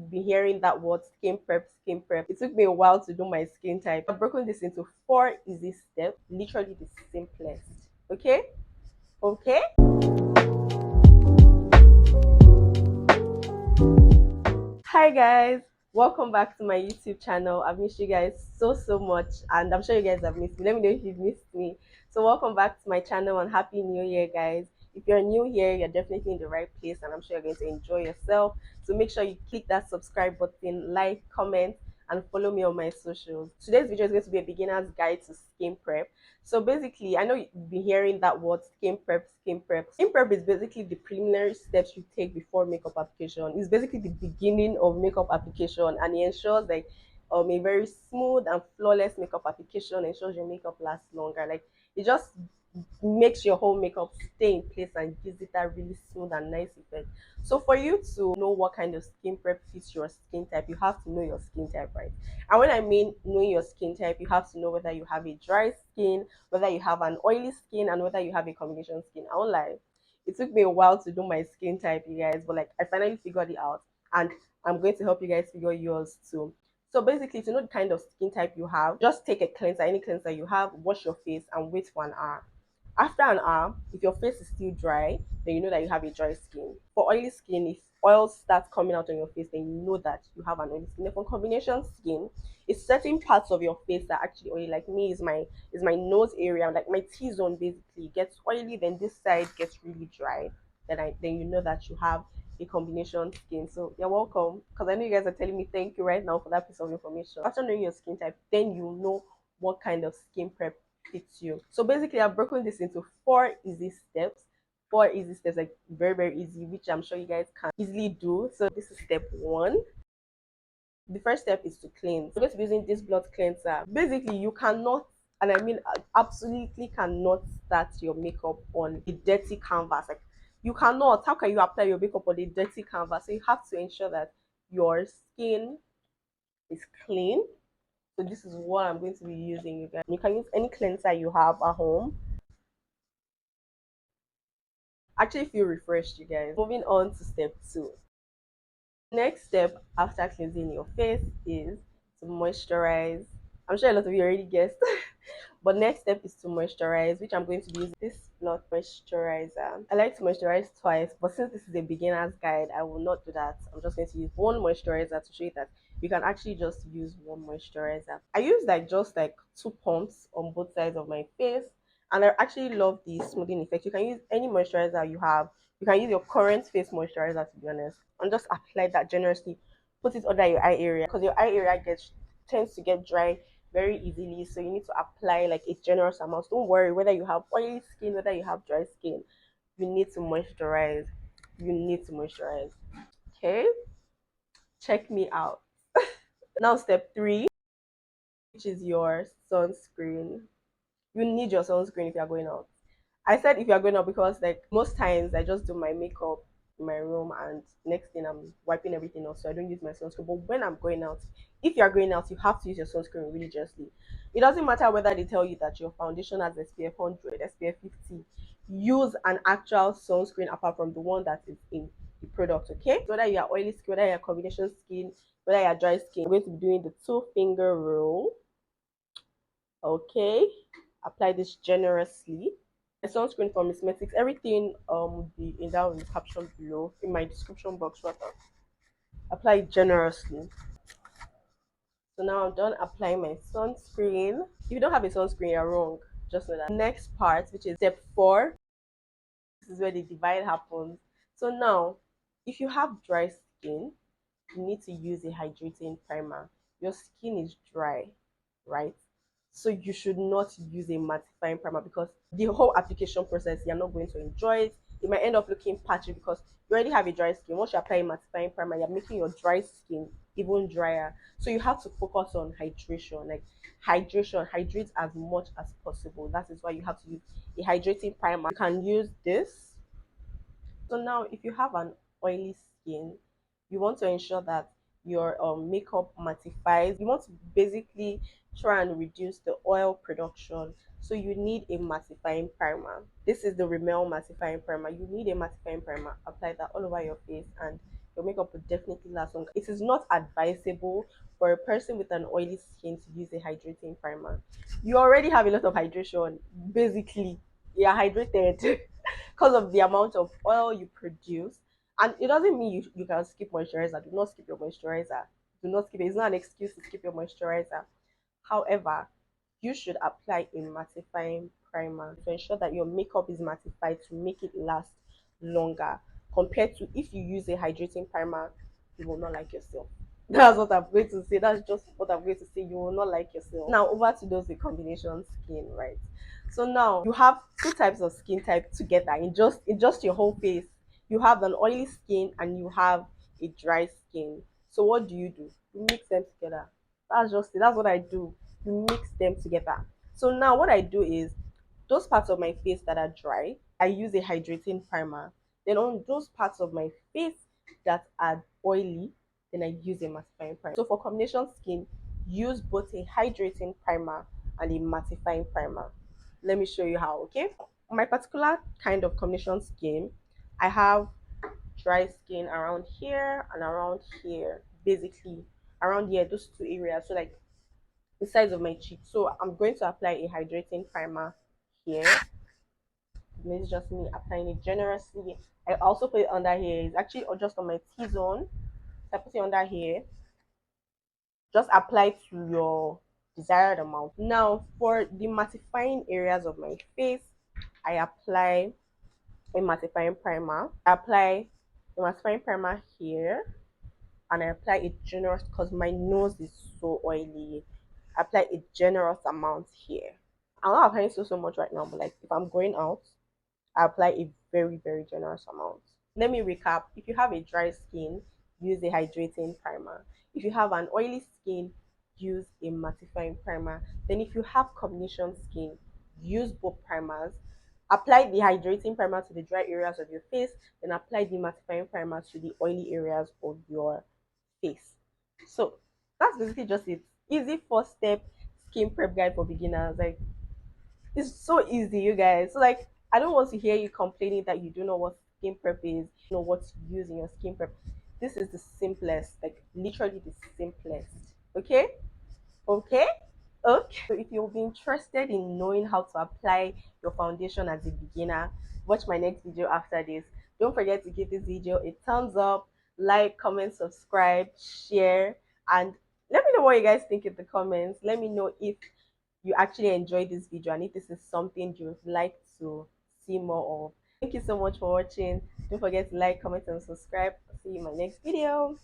you've been hearing that word skin prep, skin prep. It took me a while to do my skin type. I've broken this into 4 easy steps, literally the simplest. Okay? Okay? Hi guys, welcome back to my YouTube channel. I've missed you guys so much, and I'm sure you guys have missed me. Let me know if you've missed me. So welcome back to my channel and happy new year, guys. If you're new here, you're definitely in the right place, and I'm sure you're going to enjoy yourself. So make sure you click that subscribe button, like, comment, and follow me on my socials. Today's video is going to be a beginner's guide to skin prep. So basically, I know you've been hearing that word skin prep, skin prep. Skin prep is basically the preliminary steps you take before makeup application. It's basically the beginning of makeup application, and it ensures like a very smooth and flawless makeup application, ensures your makeup lasts longer. Like it just makes your whole makeup stay in place and gives it that really smooth and nice effect. So for you to know what kind of skin prep fits your skin type, you have to know your skin type, right? And when I mean knowing your skin type, you have to know whether you have a dry skin, whether you have an oily skin, and whether you have a combination skin. I won't lie, it took me a while to do my skin type, you guys, but like I finally figured it out, and I'm going to help you guys figure yours too. So basically, to know the kind of skin type you have, just take a cleanser, any cleanser you have, wash your face, and wait for an hour. After an hour, if your face is still dry, then you know that you have a dry skin. For oily skin, if oil starts coming out on your face, then you know that you have an oily skin. For combination skin, it's certain parts of your face that are actually oily. Like me, is my nose area, like my T zone basically gets oily. Then this side gets really dry. Then you know that you have a combination skin. So you're welcome, because I know you guys are telling me thank you right now for that piece of information. After knowing your skin type, then you know what kind of skin prep fits you. So basically, I've broken this into 4 easy steps. 4 easy steps, like very easy, which I'm sure you guys can easily do. So this is step one. The first step is to cleanse. I'm going to be using this blood cleanser. Basically, you cannot, and I mean absolutely cannot start your makeup on a dirty canvas. Like you cannot. How can you apply your makeup on a dirty canvas? So you have to ensure that your skin is clean. So this is what I'm going to be using, you guys. You can use any cleanser you have at home. Actually feel refreshed, you guys. Moving on to step two. Next step after cleansing your face is to moisturize. I'm sure a lot of you already guessed. But next step is to moisturize, which I'm going to be using this blood moisturizer. I like to moisturize twice, but since this is a beginner's guide, I will not do that. I'm just going to use one moisturizer to show you that you can actually just use one moisturizer. I use like just like 2 pumps on both sides of my face, and I actually love the smoothing effect. You can use any moisturizer you have. You can use your current face moisturizer, to be honest, and just apply that generously. Put it under your eye area, because your eye area gets tends to get dry very easily. So you need to apply like a generous amount. Don't worry whether you have oily skin, whether you have dry skin. You need to moisturize. You need to moisturize. Okay, check me out. Now step three, which is your sunscreen. You need your sunscreen if you're going out. I said if you're going out because like most times I just do my makeup in my room, and next thing I'm wiping everything off, so I don't use my sunscreen. But when I'm going out, if you're going out, you have to use your sunscreen religiously. It doesn't matter whether they tell you that your foundation has SPF 100, SPF 50. Use an actual sunscreen apart from the one that is in the product, okay? Whether you're oily skin, whether you're combination skin, whether you're dry skin, we're going to be doing the 2 finger rule, okay? Apply this generously. A sunscreen from Cosmetics. Everything will be in down in the caption below, in my description box rather. Apply it generously. So now I'm done applying my sunscreen. If you don't have a sunscreen, you're wrong. Just know that. Next part, which is step four, this is where the divide happens. So now, if you have dry skin, you need to use a hydrating primer. Your skin is dry, right? So you should not use a mattifying primer, because the whole application process, you're not going to enjoy it. It might end up looking patchy because you already have a dry skin. Once you apply a mattifying primer, you're making your dry skin even drier. So you have to focus on hydration. Like hydration, hydrate as much as possible. That is why you have to use a hydrating primer. You can use this. So now if you have an oily skin, you want to ensure that your makeup mattifies. You want to basically try and reduce the oil production. So you need a mattifying primer. This is the Rimmel mattifying primer. You need a mattifying primer. Apply that all over your face, and your makeup will definitely last longer. It is not advisable for a person with an oily skin to use a hydrating primer. You already have a lot of hydration, basically. You're hydrated because of the amount of oil you produce. And it doesn't mean you can skip moisturizer. Do not skip your moisturizer. Do not skip it. It's not an excuse to skip your moisturizer. However, you should apply a mattifying primer to ensure that your makeup is mattified to make it last longer compared to if you use a hydrating primer, you will not like yourself. That's what I'm going to say. That's just what I'm going to say. You will not like yourself. Now, over to those with combination skin, right? So now you have two types of skin type together in just your whole face. You have an oily skin and you have a dry skin. So what do? You mix them together. That's just it. That's what I do. You mix them together. So now what I do is those parts of my face that are dry, I use a hydrating primer. Then on those parts of my face that are oily, then I use a mattifying primer. So for combination skin, use both a hydrating primer and a mattifying primer. Let me show you how, okay? My particular kind of combination skin, I have dry skin around here and around here, basically around here, those two areas. So like the sides of my cheek. So I'm going to apply a hydrating primer here. This is just me applying it generously. I also put it under here. It's actually just on my T-zone. So I put it under here. Just apply to your desired amount. Now for the mattifying areas of my face, I apply a mattifying primer. I apply a mattifying primer here and I apply it generous because my nose is so oily. I apply a generous amount here. I'm not applying so much right now, but like if I'm going out, I apply a very generous amount. Let me recap. If you have a dry skin, use a hydrating primer. If you have an oily skin, use a mattifying primer. Then if you have combination skin, use both primers. Apply the hydrating primer to the dry areas of your face, then apply the mattifying primer to the oily areas of your face. So that's basically just it. Easy 4 step skin prep guide for beginners. Like it's so easy, you guys. So like I don't want to hear you complaining that you don't know what skin prep is, you know what to use in your skin prep. This is the simplest, like literally the simplest. Okay? Okay? Okay. So if you'll be interested in knowing how to apply your foundation as a beginner, watch my next video after this. Don't forget to give this video a thumbs up, like, comment, subscribe, share, and let me know what you guys think in the comments. Let me know if you actually enjoyed this video and if this is something you would like to see more of. Thank you so much for watching. Don't forget to like, comment, and subscribe. See you in my next video.